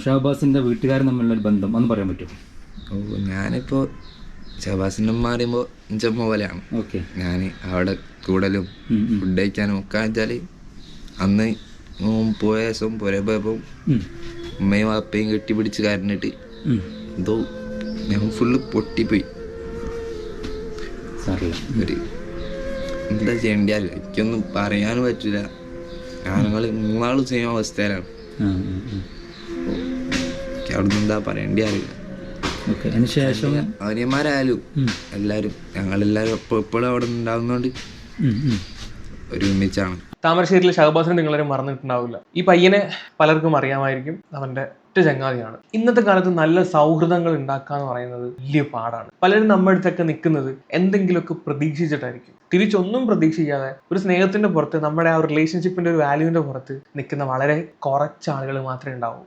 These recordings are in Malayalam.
ഷഹബാസിൻ്റെ വീട്ടുകാരും തമ്മിലുള്ളൊരു ബന്ധം ഒന്ന് പറയാൻ പറ്റുമോ? ഞാനിപ്പോൾ ഷഹബാസിൻ്റെ ഉമ്മ പറയുമ്പോൾ ചെമ്മ പോലെയാണ്. ഓക്കെ. ഞാൻ അവിടെ കൂടലും ഫുഡ് കഴിക്കാനും ഒക്കെ വെച്ചാൽ അന്ന് പോയ ദിവസം പോയപ്പോൾ ഉമ്മയും വാപ്പയും കെട്ടിപ്പിടിച്ച് കരഞ്ഞിട്ട് എന്തോ ഞാൻ ഫുള്ള് പൊട്ടിപ്പോയി. ഒരു എന്താ ചെയ്യേണ്ടിയല്ല, എനിക്കൊന്നും പറയാനും പറ്റില്ല. ഞങ്ങൾ 3 ആളും സെയിം അവസ്ഥയിലാണ്. എനിക്ക് അവിടെ നിന്ന് എന്താ പറയേണ്ടി അറിയില്ല. അതിനുശേഷം അവര്യന്മാരായാലും എല്ലാവരും ഞങ്ങളെല്ലാവരും എപ്പോഴും അവിടെ ഉണ്ടാകുന്നതുകൊണ്ട് ഒരുമിച്ചാണ്. താമരശ്ശേരിയിലെ ഷഹബാസിനെ നിങ്ങളൊരു മറന്നിട്ടുണ്ടാവില്ല. ഈ പയ്യനെ പലർക്കും അറിയാമായിരിക്കും. അവന്റെ ഒറ്റ ചങ്ങാതിയാണ്. ഇന്നത്തെ കാലത്ത് നല്ല സൗഹൃദങ്ങൾ ഉണ്ടാക്കുക എന്ന് പറയുന്നത് വലിയ പാടാണ്. പലരും നമ്മുടെ അടുത്തൊക്കെ നിൽക്കുന്നത് എന്തെങ്കിലുമൊക്കെ പ്രതീക്ഷിച്ചിട്ടായിരിക്കും. തിരിച്ചൊന്നും പ്രതീക്ഷിക്കാതെ ഒരു സ്നേഹത്തിന്റെ പുറത്ത്, നമ്മുടെ ആ റിലേഷൻഷിപ്പിന്റെ ഒരു വാല്യൂവിന്റെ പുറത്ത് നിൽക്കുന്ന വളരെ കുറച്ച് ആളുകൾ മാത്രമേ ഉണ്ടാവൂ.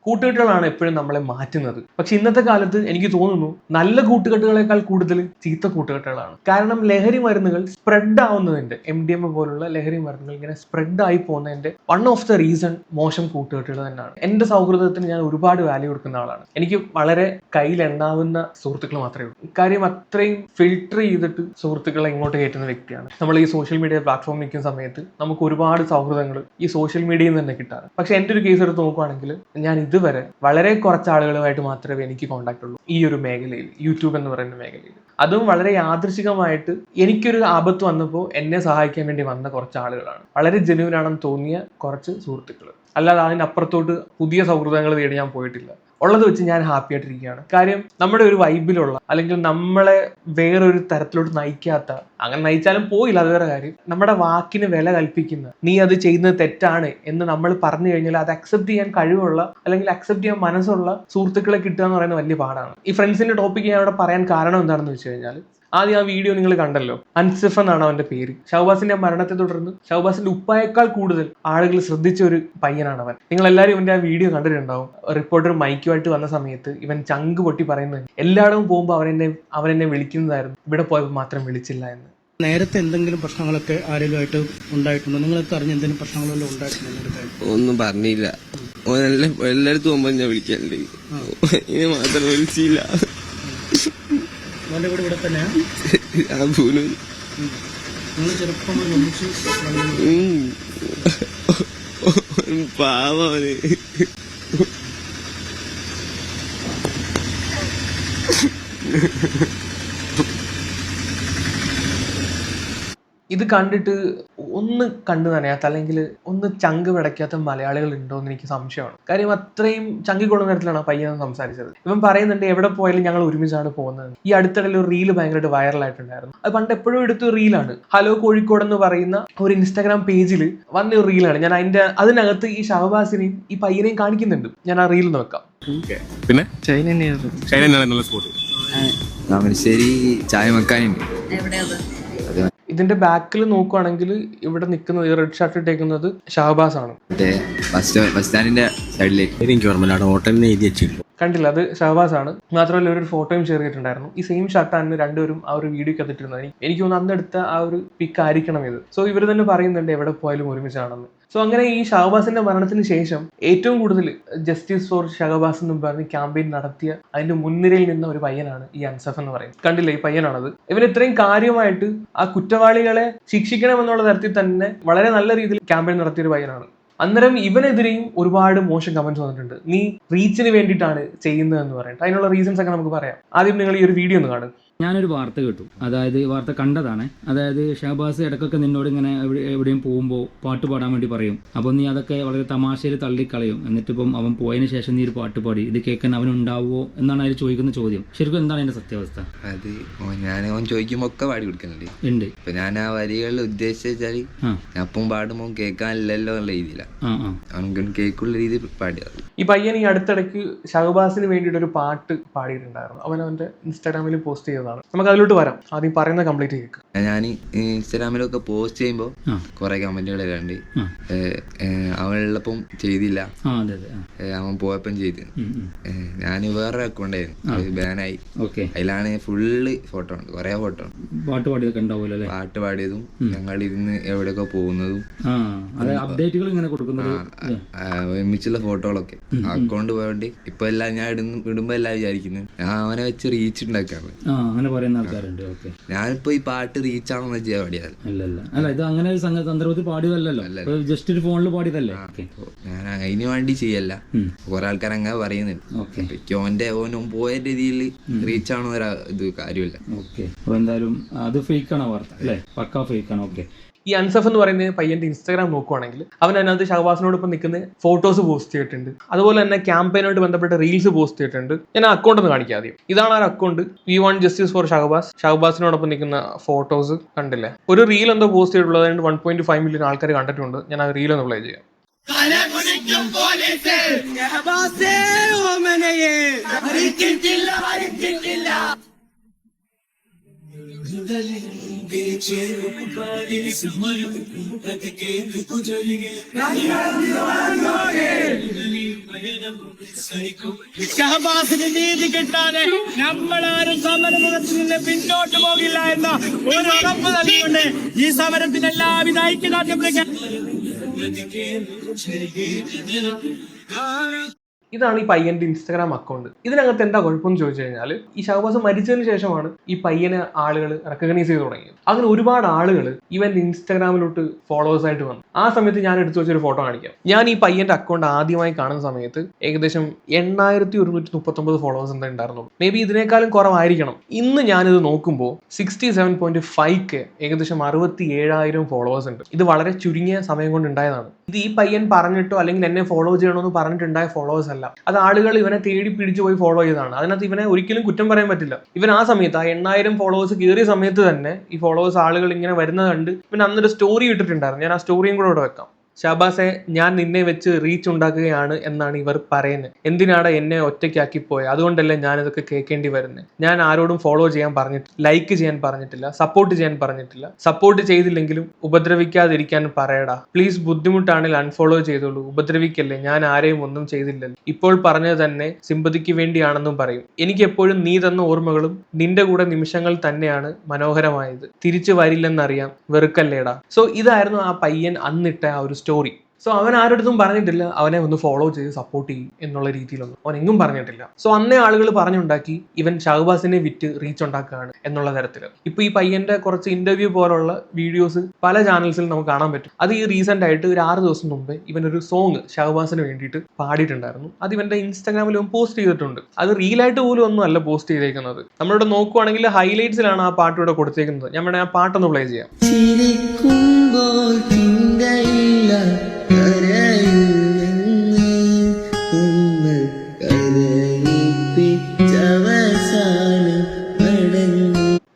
കൂട്ടുകെട്ടുകളാണ് എപ്പോഴും നമ്മളെ മാറ്റുന്നത്. പക്ഷെ ഇന്നത്തെ കാലത്ത് എനിക്ക് തോന്നുന്നു നല്ല കൂട്ടുകെട്ടുകളെക്കാൾ കൂടുതൽ ചീത്ത കൂട്ടുകെട്ടുകളാണ്. കാരണം ലഹരി മരുന്നുകൾ സ്പ്രെഡ് ആവുന്നതിന്റെ, MDMA പോലുള്ള ലഹരി മരുന്നുകൾ ഇങ്ങനെ സ്പ്രെഡ് ആയി പോകുന്നതിന്റെ വൺ ഓഫ് ദ റീസൺ മോശം കൂട്ടുകെട്ടുകൾ തന്നെയാണ്. എന്റെ സൗഹൃദത്തിന് ഞാൻ ഒരുപാട് വാല്യൂ കൊടുക്കുന്ന ആളാണ്. എനിക്ക് വളരെ കയ്യിലെണ്ണാവുന്ന സുഹൃത്തുക്കൾ മാത്രമേ ഉള്ളൂ. ഇക്കാര്യം അത്രയും ഫിൽട്ടർ ചെയ്തിട്ട് സുഹൃത്തുക്കളെ ഇങ്ങോട്ട് കയറ്റുന്ന വ്യക്തിയാണ്. നമ്മൾ ഈ സോഷ്യൽ മീഡിയ പ്ലാറ്റ്ഫോമിൽ നിൽക്കുന്ന സമയത്ത് നമുക്ക് ഒരുപാട് സൗഹൃദങ്ങൾ ഈ സോഷ്യൽ മീഡിയയിൽ നിന്ന് തന്നെ കിട്ടാറ്. പക്ഷെ എൻ്റെ ഒരു കേസ് എടുത്ത് നോക്കുകയാണെങ്കിൽ ഞാൻ ഇതുവരെ വളരെ കുറച്ച് ആളുകളുമായിട്ട് മാത്രമേ എനിക്ക് കോൺടാക്ട് ഉള്ളൂ ഈ ഒരു മേഖലയിൽ, യൂട്യൂബ് എന്ന് പറയുന്ന മേഖലയിൽ. അതും വളരെ യാദൃശികമായിട്ട് എനിക്കൊരു ആപത്ത് വന്നപ്പോൾ എന്നെ സഹായിക്കാൻ വേണ്ടി വന്ന കുറച്ച് ആളുകളാണ്. വളരെ ജെന്യൂൻ ആണെന്ന് തോന്നിയ കുറച്ച് സുഹൃത്തുക്കൾ. അല്ലാതെ അതിനപ്പുറത്തോട്ട് പുതിയ സൗഹൃദങ്ങൾ തേടി ഞാൻ പോയിട്ടില്ല. ഉള്ളത് വെച്ച് ഞാൻ ഹാപ്പി ആയിട്ടിരിക്കുകയാണ്. കാര്യം നമ്മുടെ ഒരു വൈബിലുള്ള, അല്ലെങ്കിൽ നമ്മളെ വേറൊരു തരത്തിലോട്ട് നയിക്കാത്ത, അങ്ങനെ നയിച്ചാലും പോയില്ല അത് വേറെ കാര്യം, നമ്മുടെ വാക്കിന് വില കൽപ്പിക്കുന്ന, നീ അത് ചെയ്യുന്നത് തെറ്റാണ് എന്ന് നമ്മൾ പറഞ്ഞു കഴിഞ്ഞാൽ അത് അക്സെപ്റ്റ് ചെയ്യാൻ കഴിവുള്ള, അല്ലെങ്കിൽ അക്സെപ്റ്റ് ചെയ്യാൻ മനസ്സുള്ള സുഹൃത്തുക്കളെ കിട്ടുക എന്ന് പറയുന്നത് വലിയ പാടാണ്. ഈ ഫ്രണ്ട്സിന്റെ ടോപ്പിക്ക് ഞാൻ അവിടെ പറയാൻ കാരണം എന്താണെന്ന് വെച്ച് കഴിഞ്ഞാൽ, ആദ്യം ആ വീഡിയോ നിങ്ങൾ കണ്ടല്ലോ, അൻസിഫ് എന്നാണ് അവന്റെ പേര്. ഷഹബാസിന്റെ മരണത്തെ തുടർന്ന് ഷഹബാസിന്റെ ഉപ്പായേക്കാൾ കൂടുതൽ ആളുകൾ ശ്രദ്ധിച്ച ഒരു പയ്യനാണ് അവൻ. നിങ്ങൾ എല്ലാവരും ഇവന്റെ ആ വീഡിയോ കണ്ടിട്ടുണ്ടാവും. റിപ്പോർട്ടർ മൈക്കുമായിട്ട് വന്ന സമയത്ത് ഇവൻ ചങ്ക് പൊട്ടി പറയുന്നത്, എല്ലായിടവും പോകുമ്പോൾ അവനെന്നെ വിളിക്കുന്നതായിരുന്നു, ഇവിടെ പോയപ്പോൾ മാത്രം വിളിച്ചില്ല എന്ന്. നേരത്തെ എന്തെങ്കിലും പ്രശ്നങ്ങളൊക്കെ ആരെങ്കിലുമായിട്ട് ഉണ്ടായിട്ടുണ്ടോ? നിങ്ങൾക്ക് അറിഞ്ഞ എന്തെങ്കിലും പ്രശ്നങ്ങളെല്ലാം ഉണ്ടായിട്ടുണ്ടോ? ഒന്നും പറഞ്ഞില്ല. എല്ലായിടത്തും പോകുമ്പോൾ ഞാൻ വിളിക്കലുണ്ട്, ഇനി മാത്രം വിളിച്ചില്ല. അവന്റെ വീട് ഇവിടെ തന്നെയാ? നിങ്ങൾ ചെറുപ്പം പാവന് ഇത് കണ്ടിട്ട് ഒന്ന് കണ്ടു നനയാത്ത, അല്ലെങ്കിൽ ഒന്ന് ചങ്ക് പിടയ്ക്കാത്ത മലയാളികൾ ഉണ്ടോ എന്ന് എനിക്ക് സംശയമാണ്. കാര്യം അത്രയും ചങ്കിക്കൊള്ളുന്ന തരത്തിലാണ് പയ്യൻ സംസാരിച്ചത്. ഇവൻ പറയുന്നുണ്ട് എവിടെ പോയാലും ഞങ്ങൾ ഒരുമിച്ചാണ് പോകുന്നത്. ഈ അടുത്തിടയിൽ ഒരു റീല് ഭയങ്കരമായിട്ട് വൈറലായിട്ടുണ്ടായിരുന്നു. അത് പണ്ട് എപ്പോഴും എടുത്ത റീലാണ്. ഹലോ കോഴിക്കോട് എന്ന് പറയുന്ന ഒരു ഇൻസ്റ്റാഗ്രാം പേജിൽ വന്ന ഒരു റീലാണ്. ഞാൻ അതിനകത്ത് ഈ ഷഹബാസിനെയും ഈ പയ്യനെയും കാണിക്കുന്നുണ്ട്. ഞാൻ ആ റീൽ നോക്കാം. പിന്നെ താമരശ്ശേരി ചായ വെക്കാനുണ്ട്. ഇതിന്റെ ബാക്കിൽ നോക്കുവാണെങ്കിൽ ഇവിടെ നിൽക്കുന്നത്, റെഡ് ഷർട്ട് ഇട്ടേക്കുന്നത് ഷഹബാസ് ആണ്. ബസ് സ്റ്റാൻഡിന്റെ സൈഡിലേക്ക് കണ്ടില്ല, അത് ഷഹബാസ് ആണ്. മാത്രമല്ല ഒരു ഫോട്ടോയും ഷെയർ ചെയ്തിട്ടുണ്ടായിരുന്നു. ഈ സെയിം ഷർട്ടാണ് രണ്ടുപേരും ആ ഒരു വീഡിയോ കത്തിട്ടിരുന്നത്. എനിക്ക് തോന്നുന്നു അന്നെടുത്ത ആ ഒരു പിക്ക് ആയിരിക്കണം ഇത്. സോ ഇവർ തന്നെ പറയുന്നുണ്ട് എവിടെ പോയാലും ഒരുമിച്ചാണെന്ന്. സോ അങ്ങനെ ഈ ഷഹബാസിന്റെ മരണത്തിന് ശേഷം ഏറ്റവും കൂടുതൽ ജസ്റ്റിസ് ഫോർ ഷഹബാസ് എന്ന് പറഞ്ഞ് ക്യാമ്പയിൻ നടത്തിയ അതിന്റെ മുൻനിരയിൽ നിന്ന ഒരു പയ്യനാണ് ഈ അൻസഫ് എന്ന് പറയുന്നത്. കണ്ടില്ല, ഈ പയ്യനാണത്. ഇവൻ ഇത്രയും കാര്യമായിട്ട് ആ കുറ്റവാളികളെ ശിക്ഷിക്കണമെന്നുള്ള തരത്തിൽ തന്നെ വളരെ നല്ല രീതിയിൽ ക്യാമ്പയിൻ നടത്തിയൊരു പയ്യനാണ്. അന്നേരം ഇവനെതിരെയും ഒരുപാട് മോശം കമന്റ്സ് വന്നിട്ടുണ്ട്. നീ റീച്ചിന് വേണ്ടിയിട്ടാണ് ചെയ്യുന്നതെന്ന് പറഞ്ഞിട്ട്. അതിനുള്ള റീസൺസ് ഒക്കെ നമുക്ക് പറയാം. ആദ്യം നിങ്ങൾ ഈ ഒരു വീഡിയോ ഒന്ന് കാണുക. ഞാനൊരു വാർത്ത കേട്ടു, അതായത് വാർത്ത കണ്ടതാണ്. അതായത് ഷഹബാസ് ഇടയ്ക്കൊക്കെ നിന്നോട് ഇങ്ങനെ എവിടെയും പോകുമ്പോൾ പാട്ട് പാടാൻ വേണ്ടി പറയും. അപ്പോൾ നീ അതൊക്കെ വളരെ തമാശയിൽ തള്ളിക്കളയും. എന്നിട്ടിപ്പം അവൻ പോയതിന് ശേഷം നീ ഒരു പാട്ട് പാടി, ഇത് കേൾക്കാൻ അവനുണ്ടാവുമോ എന്നാണ് അതിൽ ചോദിക്കുന്ന ചോദ്യം. ശരിക്കും എന്താണ് അതിന്റെ സത്യാവസ്ഥ? അത് അവൻ ചോദിക്കുമ്പോ ഒക്കെ പാടി കൊടുക്കുന്നുണ്ട്. ഉണ്ട്. ഇപ്പൊ ഞാൻ ആ വരികളിൽ ഉദ്ദേശിച്ചാല് അപ്പം പാടുമ്പോ കേൾക്കാനില്ലല്ലോ എന്നുള്ള രീതിയിലാണ് അവൻ കേൾക്കുള്ള രീതി പാടിയത്. ഈ പയ്യൻ ഈ അടുത്തിടയ്ക്ക് ഷഹബാസിന് വേണ്ടിയിട്ട് ഒരു പാട്ട് പാടിയിട്ടുണ്ടായിരുന്നു. അവൻ അവന്റെ ഇൻസ്റ്റാഗ്രാമിൽ പോസ്റ്റ് ചെയ്തതാണ്. ചെയ്യുന്നതാണ്. നമുക്ക് അതിലോട്ട് വരാം. ആദ്യം പറയുന്ന കംപ്ലീറ്റ് കേൾക്കുക. ഞാൻ ഇൻസ്റ്റാഗ്രാമിലൊക്കെ പോസ്റ്റ് ചെയ്യുമ്പോൾ കുറെ കമന്റുകൾ ഇടാണ്ട് അവളുള്ളപ്പം ചെയ്തില്ല, അവൻ പോയപ്പം ചെയ്ത്. ഞാൻ വേറൊരു അക്കൗണ്ട് ആയിരുന്നു, അത് ബാനായി. അതിലാണ് ഫുള്ള് ഫോട്ടോ ഉണ്ട്, കുറെ ഫോട്ടോ ഉണ്ട്, പാട്ട് പാടിയതും ഞങ്ങൾ ഇരുന്ന് എവിടെയൊക്കെ പോകുന്നതും ഒരുമിച്ചുള്ള ഫോട്ടോകളൊക്കെ. അക്കൗണ്ട് പോയോണ്ട് ഇപ്പൊ എല്ലാം ഞാൻ ഇടുമ്പോ എല്ലാം വിചാരിക്കുന്നത് ഞാൻ അവനെ വെച്ച് റീച്ച് ഉണ്ടാക്കാറ്. ഞാനിപ്പോ ഈ പാട്ട് റീച്ച് ആണെന്ന് ചെയ്യാൻ ഞാൻ അതിന് വേണ്ടി ചെയ്യല്ല. കുറെ ആൾക്കാർ അങ്ങനെ പറയുന്നുണ്ട്. ഓനും പോയ രീതിയിൽ റീച്ച് ആവണ ഇത് കാര്യമില്ല. എന്തായാലും അത് ഫേക്കാണ് വാർത്ത അല്ലേ? പക്കാ ഫേക്കാണ്. ഓക്കെ. ഈ അൻസഫ് എന്ന് പറയുന്ന പയ്യന്റെ ഇൻസ്റ്റാഗ്രാം നോക്കുവാണെങ്കിൽ അവൻ അതിനകത്ത് ഷഹബാസിനോടൊപ്പം നിൽക്കുന്ന ഫോട്ടോസ് പോസ്റ്റ് ചെയ്തിട്ടുണ്ട്. അതുപോലെ തന്നെ ക്യാമ്പയിനായിട്ട് ബന്ധപ്പെട്ട റീൽസ് പോസ്റ്റ് ചെയ്തിട്ടുണ്ട്. ഞാൻ ആ അക്കൗണ്ട് ഒന്ന് കാണിക്കാം ആദ്യം. ഇതാണ് ആ account, we want justice for Shahabas. ഷഹബാസിനോടൊപ്പം നിൽക്കുന്ന ഫോട്ടോസ് കണ്ടില്ലേ? ഒരു റീൽ എന്തോ പോസ്റ്റ് ചെയ്തിട്ടുള്ളത് 1.5 മില്യൺ ആൾക്കാർ കണ്ടിട്ടുണ്ട്. ഞാൻ ആ റീൽ ഒന്ന് പ്ലേ ചെയ്യാം. ഷഹബാസിന് നീതി കിട്ടാതെ നമ്മളാരും സമരമുഖത്തിൽ നിന്ന് പിന്നോട്ട് പോകില്ല എന്ന ഒരു ഉറപ്പ് നൽകിക്കൊണ്ട് ഈ സമരത്തിന് എല്ലാവിധ ഐക്യദാർഢ്യം ഇതാണ് ഈ പയ്യന്റെ ഇൻസ്റ്റാഗ്രാം അക്കൗണ്ട്. ഇതിനകത്ത് എന്താ കുഴപ്പമെന്ന് ചോദിച്ചു കഴിഞ്ഞാൽ, ഈ ഷഹബാസ് മരിച്ചതിന് ശേഷമാണ് ഈ പയ്യനെ ആളുകൾ റെക്കഗ്നൈസ് ചെയ്ത് തുടങ്ങിയത്. അങ്ങനെ ഒരുപാട് ആളുകൾ ഇവന്റെ ഇൻസ്റ്റാഗ്രാമിലോട്ട് ഫോളോവേഴ്സ് ആയിട്ട് വന്നു. ആ സമയത്ത് ഞാൻ എടുത്തു വെച്ചൊരു ഫോട്ടോ കാണിക്കാം. ഞാൻ ഈ പയ്യന്റെ അക്കൗണ്ട് ആദ്യമായി കാണുന്ന സമയത്ത് ഏകദേശം 8139 ഫോളോവേഴ്സ് എന്താ ഉണ്ടായിരുന്നുള്ളൂ. മേ ബി ഇതിനേക്കാളും കുറവായിരിക്കണം. ഇന്ന് ഞാനിത് നോക്കുമ്പോൾ 67.5K, ഏകദേശം 67,000 ഫോളോവേഴ്സ് ഉണ്ട്. ഇത് വളരെ ചുരുങ്ങിയ സമയം കൊണ്ട് ഉണ്ടായതാണ്. ഇത് ഈ പയ്യൻ പറഞ്ഞിട്ടോ അല്ലെങ്കിൽ എന്നെ ഫോളോ ചെയ്യണമെന്ന് പറഞ്ഞിട്ടുണ്ടായ ഫോളോവേഴ്സ് അല്ല. അത് ആളുകൾ ഇവനെ തേടി പിടിച്ചു പോയി ഫോളോ ചെയ്തതാണ്. അതിനകത്ത് ഇവനെ ഒരിക്കലും കുറ്റം പറയാൻ പറ്റില്ല. ഇവൻ ആ സമയത്ത് 8000 ഫോളോവേഴ്സ് കയറിയ സമയത്ത് തന്നെ ഈ ഫോളോവേഴ്സ് ആളുകൾ ഇങ്ങനെ വരുന്നത് കണ്ട് ഇവൻ അന്നൊരു സ്റ്റോറി ഇട്ടിട്ടുണ്ടായിരുന്നു. ഞാൻ ആ സ്റ്റോറിയും കൂടെ ഇവിടെ വെക്കാം. ഷഹബാസെ, ഞാൻ നിന്നെ വെച്ച് റീച്ച് ഉണ്ടാക്കുകയാണ് എന്നാണ് ഇവർ പറയുന്നത്. എന്തിനാണ് എന്നെ ഒറ്റയ്ക്കാക്കി പോയത്? അതുകൊണ്ടല്ലേ ഞാൻ ഇതൊക്കെ കേൾക്കേണ്ടി വരുന്നത്. ഞാൻ ആരോടും ഫോളോ ചെയ്യാൻ പറഞ്ഞിട്ടില്ല, ലൈക്ക് ചെയ്യാൻ പറഞ്ഞിട്ടില്ല, സപ്പോർട്ട് ചെയ്യാൻ പറഞ്ഞിട്ടില്ല. സപ്പോർട്ട് ചെയ്തില്ലെങ്കിലും ഉപദ്രവിക്കാതിരിക്കാൻ പറയടാ പ്ലീസ്. ബുദ്ധിമുട്ടാണെങ്കിൽ അൺഫോളോ ചെയ്തോളൂ, ഉപദ്രവിക്കല്ലേ. ഞാൻ ആരെയും ഒന്നും ചെയ്തില്ലല്ലോ. ഇപ്പോൾ പറഞ്ഞത് തന്നെ സിമ്പതിക്ക് വേണ്ടിയാണെന്നും പറയും. എനിക്ക് എപ്പോഴും നീ തന്ന ഓർമ്മകളും നിന്റെ കൂടെ നിമിഷങ്ങൾ തന്നെയാണ് മനോഹരമായത്. തിരിച്ചു വരില്ലെന്നറിയാം, വെറുക്കല്ലേടാ. സോ ഇതായിരുന്നു ആ പയ്യൻ അന്നിട്ട ആ ഒരു സ്റ്റോറി. സോ അവൻ ആരോടത്തും പറഞ്ഞിട്ടില്ല അവനെ ഒന്ന് ഫോളോ ചെയ്ത് സപ്പോർട്ട് ചെയ്യും എന്നുള്ള രീതിയിലൊന്നും അവൻ എങ്ങും പറഞ്ഞിട്ടില്ല. സോ അന്നേ ആളുകൾ പറഞ്ഞുണ്ടാക്കി ഇവൻ ഷഹബാസിനെ വിറ്റ് റീച്ച് ഉണ്ടാക്കുകയാണ് എന്നുള്ള തരത്തിൽ. ഇപ്പൊ ഈ പയ്യന്റെ കുറച്ച് ഇന്റർവ്യൂ പോലുള്ള വീഡിയോസ് പല ചാനൽസിൽ നമുക്ക് കാണാൻ പറ്റും. അത് ഈ റീസെന്റ് ആയിട്ട് ഒരു 6 ദിവസം മുമ്പേ ഇവനൊരു സോങ് ഷഹബാസിന് വേണ്ടിയിട്ട് പാടിയിട്ടുണ്ടായിരുന്നു. അത് ഇവന്റെ ഇൻസ്റ്റാഗ്രാമിൽ പോസ്റ്റ് ചെയ്തിട്ടുണ്ട്. അത് റീലായിട്ട് പോലും ഒന്നും അല്ല പോസ്റ്റ് ചെയ്തേക്കുന്നത്. നമ്മളിവിടെ നോക്കുവാണെങ്കിൽ ഹൈലൈറ്റ്സിലാണ് ആ പാട്ട് ഇവിടെ കൊടുത്തേക്കുന്നത്. ഞാൻ വേണേ ആ പാട്ടൊന്ന് പ്ലേ ചെയ്യാം.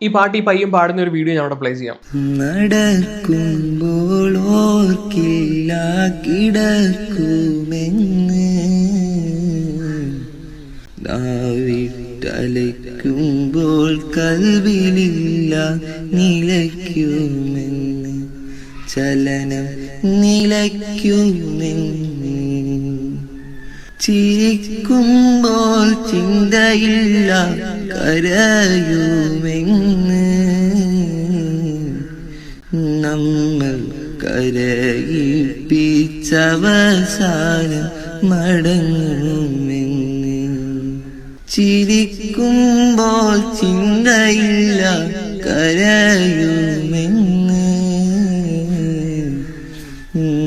ഈ പാട്ട് ഈ പയ്യൻ പാടുന്ന ഒരു വീഡിയോ ഞാൻ അവിടെ പ്ലേ ചെയ്യാം. നടക്കുമ്പോൾ ഓർക്കില്ല കിടക്കുമെന്ന്, നാവിട്ടലയ്ക്കുമ്പോൾ കൽവിലില്ല നിലയ്ക്കുമെന്ന്, ചലനം നിലയ്ക്കുമെന്ന്, ചിരിക്കുമ്പോൾ ചിന്തയില്ല കരയുമെന്ന്, നമ്മൾ കരയിപ്പിച്ചവസാനം മടങ്ങുമെന്ന്, ചിരിക്കുമ്പോൾ ചിന്തയില്ല കരയുമെന്ന്,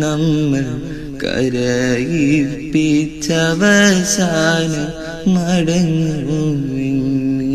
നമ്മൾ കരയിപ്പിച്ചവസാനം മടങ്ങുമെന്ന്.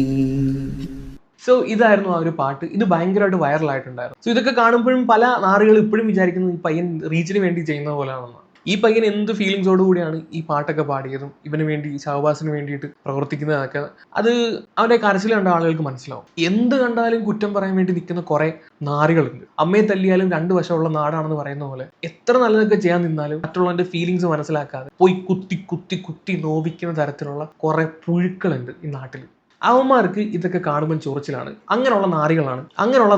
സോ ഇതായിരുന്നു ആ ഒരു പാട്ട്. ഇത് ഭയങ്കരമായിട്ട് വൈറലായിട്ടുണ്ടായിരുന്നു. സോ ഇതൊക്കെ കാണുമ്പോഴും പല നാറുകൾ ഇപ്പോഴും വിചാരിക്കുന്നത് ഈ പയ്യൻ റീച്ചിന് വേണ്ടി ചെയ്യുന്ന പോലെയാണെന്ന്. ഈ പയ്യൻ എന്ത് ഫീലിങ്സോട് കൂടിയാണ് ഈ പാട്ടൊക്കെ പാടിയതും ഇവന് വേണ്ടി ഷഹബാസിന് വേണ്ടിയിട്ട് പ്രവർത്തിക്കുന്നതൊക്കെ അത് അവൻ്റെ കരച്ചിൽ കണ്ട ആളുകൾക്ക് മനസ്സിലാവും. എന്ത് കണ്ടാലും കുറ്റം പറയാൻ വേണ്ടി നിൽക്കുന്ന കുറെ നാറികളുണ്ട്. അമ്മയെ തല്ലിയാലും 2 വശമുള്ള നാടാണെന്ന് പറയുന്ന പോലെ എത്ര നല്ലതൊക്കെ ചെയ്യാൻ നിന്നാലും മറ്റുള്ളവന്റെ ഫീലിങ്സ് മനസ്സിലാക്കാതെ പോയി കുത്തി കുത്തി കുത്തി നോവിക്കുന്ന തരത്തിലുള്ള കുറെ പുഴുക്കളുണ്ട് ഈ നാട്ടിൽ. അവന്മാർക്ക് ഇതൊക്കെ കാണുമ്പോൾ ചൊറിച്ചിലാണ്. അങ്ങനെയുള്ള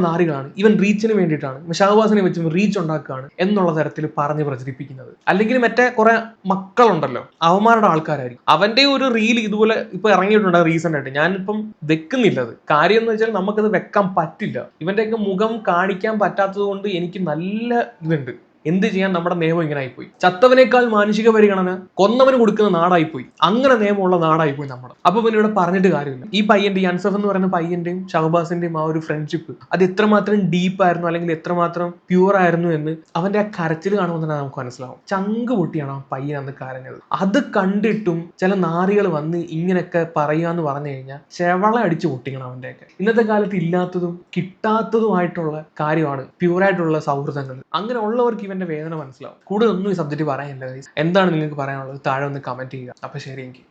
നാറികളാണ് ഇവൻ റീച്ചിന് വേണ്ടിയിട്ടാണ് ഷഹബാസിനെ വെച്ച് റീച്ച് ഉണ്ടാക്കുകയാണ് എന്നുള്ള തരത്തിൽ പറഞ്ഞ് പ്രചരിപ്പിക്കുന്നത്. അല്ലെങ്കിൽ മറ്റേ കുറെ മക്കളുണ്ടല്ലോ, അവന്മാരുടെ ആൾക്കാരായിരിക്കും. അവന്റെ ഒരു റീൽ ഇതുപോലെ ഇപ്പൊ ഇറങ്ങിയിട്ടുണ്ട് റീസെന്റ് ആയിട്ട്. ഞാനിപ്പം വെക്കുന്നില്ലത്. കാര്യം എന്ന് വെച്ചാൽ നമുക്കത് വെക്കാൻ പറ്റില്ല. ഇവന്റെയൊക്കെ മുഖം കാണിക്കാൻ പറ്റാത്തത് കൊണ്ട് എനിക്ക് നല്ല ഇതുണ്ട്. എന്ത് ചെയ്യാൻ, നമ്മുടെ നിയമം ഇങ്ങനെ ആയിപ്പോയി. ചത്തവനേക്കാൾ മാനുഷിക പരിഗണന കൊന്നവന് കൊടുക്കുന്ന നാടായിപ്പോയി. അങ്ങനെ നിയമമുള്ള നാടായിപ്പോയി നമ്മുടെ. അപ്പൊ പിന്നെ ഇവിടെ പറഞ്ഞിട്ട് കാര്യമില്ല. ഈ പയ്യന്റെ, ഈ അൻസഫ് എന്ന് പറയുന്ന പയ്യന്റെയും ഷഹബാസിന്റെയും ആ ഒരു ഫ്രണ്ട്ഷിപ്പ് അത് എത്രമാത്രം ഡീപ്പായിരുന്നു, അല്ലെങ്കിൽ എത്രമാത്രം പ്യൂർ ആയിരുന്നു എന്ന് അവന്റെ ആ കരച്ചിൽ കാണുമ്പോൾ തന്നെ നമുക്ക് മനസ്സിലാവും. ചങ്ക് പൊട്ടിയാണ് ആ പയ്യൻ അന്ന് കരഞ്ഞത്. അത് കണ്ടിട്ടും ചില നാറികൾ വന്ന് ഇങ്ങനെയൊക്കെ പറയാന്ന് പറഞ്ഞു കഴിഞ്ഞാൽ ചെവള അടിച്ചു പൊട്ടിക്കണം അവന്റെയൊക്കെ. ഇന്നത്തെ കാലത്ത് ഇല്ലാത്തതും കിട്ടാത്തതുമായിട്ടുള്ള കാര്യമാണ് പ്യൂറായിട്ടുള്ള സൗഹൃദങ്ങൾ. അങ്ങനെ ഉള്ളവർക്ക് ഇവന്റെ വേദന മനസ്സിലാവും. കൂടുതലൊന്നും ഈ സബ്ജക്റ്റ് പറയാനില്ല. എന്താണ് നിങ്ങൾക്ക് പറയാനുള്ളത് താഴെ ഒന്ന് കമന്റ് ചെയ്യുക. അപ്പൊ ശരി, എനിക്ക്